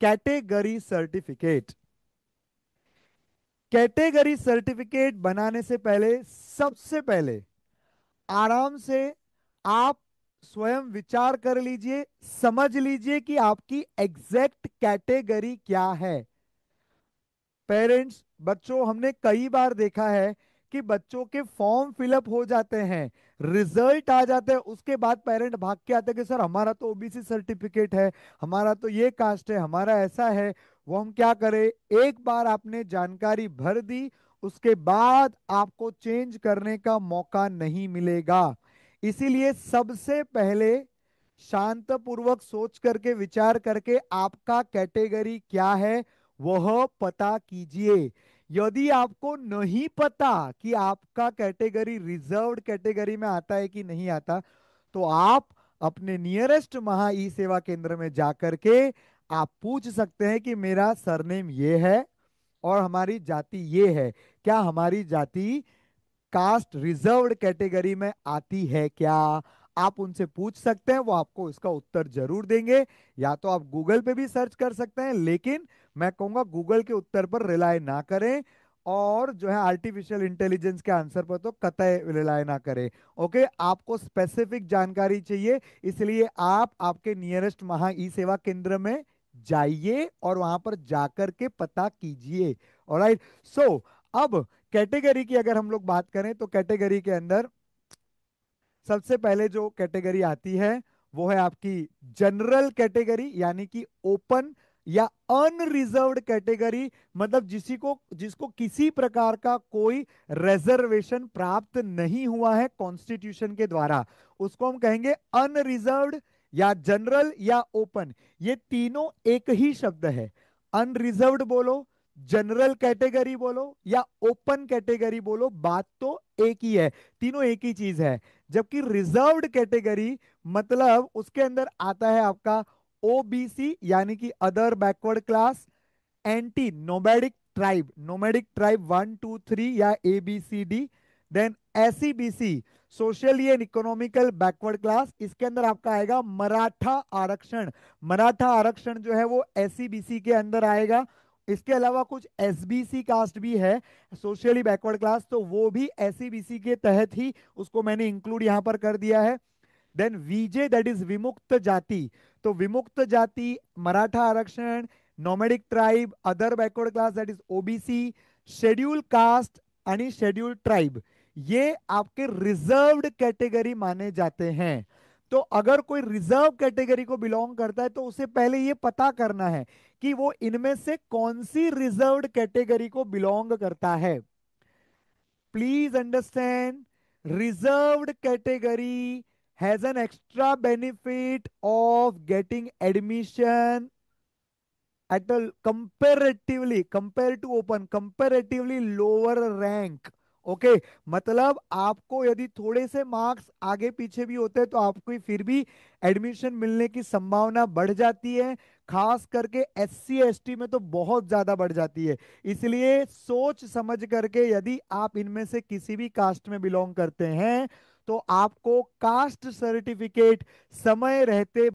Category certificate. Category certificate बनाने से पहले, सबसे पहले आराम से आप स्वयं विचार कर लीजिए, समझ लीजिए कि आपकी एग्जैक्ट कैटेगरी क्या है। पेरेंट्स, बच्चों, हमने कई बार देखा है कि बच्चों के फॉर्म फिलअप हो जाते हैं, रिजल्ट आ जाते हैं, उसके बाद पेरेंट भाग के आते हैं कि सर हमारा तो ओबीसी सर्टिफिकेट है, हमारा तो ये कास्ट है, हमारा ऐसा है। वो हम क्या करें? एक बार आपने जानकारी भर दी, उसके बाद आपको चेंज करने का मौका नहीं मिलेगा। इसीलिए सबसे पहले शांतपूर्वक सोच करके, विचार करके आपका कैटेगरी क्या है वह पता कीजिए। यदि आपको नहीं पता कि आपका कैटेगरी रिजर्व्ड कैटेगरी में आता है कि नहीं आता, तो आप अपने नियरेस्ट महा ई सेवा केंद्र में जाकर के आप पूछ सकते हैं कि मेरा सरनेम ये है और हमारी जाति ये है, क्या हमारी जाति कास्ट रिजर्व्ड कैटेगरी में आती है क्या? आप उनसे पूछ सकते हैं, वो आपको इसका उत्तर जरूर देंगे। या तो आप गूगल पे भी सर्च कर सकते हैं, लेकिन मैं कहूंगा गूगल के उत्तर पर रिलाय ना करें, और जो है आर्टिफिशियल इंटेलिजेंस के आंसर पर तो कतई रिलाय ना करें। ओके, आपको स्पेसिफिक जानकारी चाहिए, इसलिए आप आपके नियरेस्ट महा ई सेवा केंद्र में जाइए और वहां पर जाकर के पता कीजिए। ऑलराइट। सो अब कैटेगरी की अगर हम लोग बात करें, तो कैटेगरी के अंदर सबसे पहले जो कैटेगरी आती है वो है आपकी जनरल कैटेगरी, यानी कि ओपन या अनरिजर्व्ड कैटेगरी। मतलब जिसको किसी प्रकार का कोई रिजर्वेशन प्राप्त नहीं हुआ है कॉन्स्टिट्यूशन के द्वारा, उसको हम कहेंगे अनरिजर्व्ड या जनरल या ओपन। ये तीनों एक ही शब्द है। अनरिजर्व्ड बोलो, जनरल कैटेगरी बोलो या ओपन कैटेगरी बोलो, बात तो एक ही है, तीनों एक ही चीज है। जबकि रिजर्व्ड कैटेगरी मतलब उसके अंदर आता है आपका ओबीसी, यानी कि other backward class, anti nomadic tribe, nomadic tribe 1 2 3 या A B C D, then SEBC, socially and economical backward class. इसके अंदर आपका आएगा मराठा आरक्षण। मराठा आरक्षण जो है वो एसईबीसी के अंदर आएगा। इसके अलावा कुछ एसबीसी कास्ट भी है, सोशली बैकवर्ड क्लास, तो वो भी एसईबीसी के तहत ही उसको मैंने इंक्लूड यहां पर कर दिया है। देन वीजे, दैट इज विमुक्त जाति। तो विमुक्त जाति, मराठा आरक्षण, nomadic tribe, other backward class that is OBC, schedule caste आणि शेड्यूल ट्राइब, ये आपके रिजर्व्ड कैटेगरी माने जाते हैं। तो अगर कोई रिजर्व कैटेगरी को बिलोंग करता है, तो उसे पहले ये पता करना है कि वो इनमें से कौन सी रिजर्व्ड कैटेगरी को बिलोंग करता है। Please understand, reserved category has an extra benefit of getting admission at a comparatively, compared to open, comparatively lower rank. Okay, मतलब आपको यदि थोड़े से मार्क्स आगे पीछे भी होते हैं तो आपको फिर भी एडमिशन मिलने की संभावना बढ़ जाती है। खास करके एससी एसटी में तो बहुत ज्यादा बढ़ जाती है। इसलिए सोच समझ करके, यदि आप इनमें से किसी भी कास्ट में बिलोंग करते हैं, तो आपको कास्ट सर्टिफिकेट समय रहते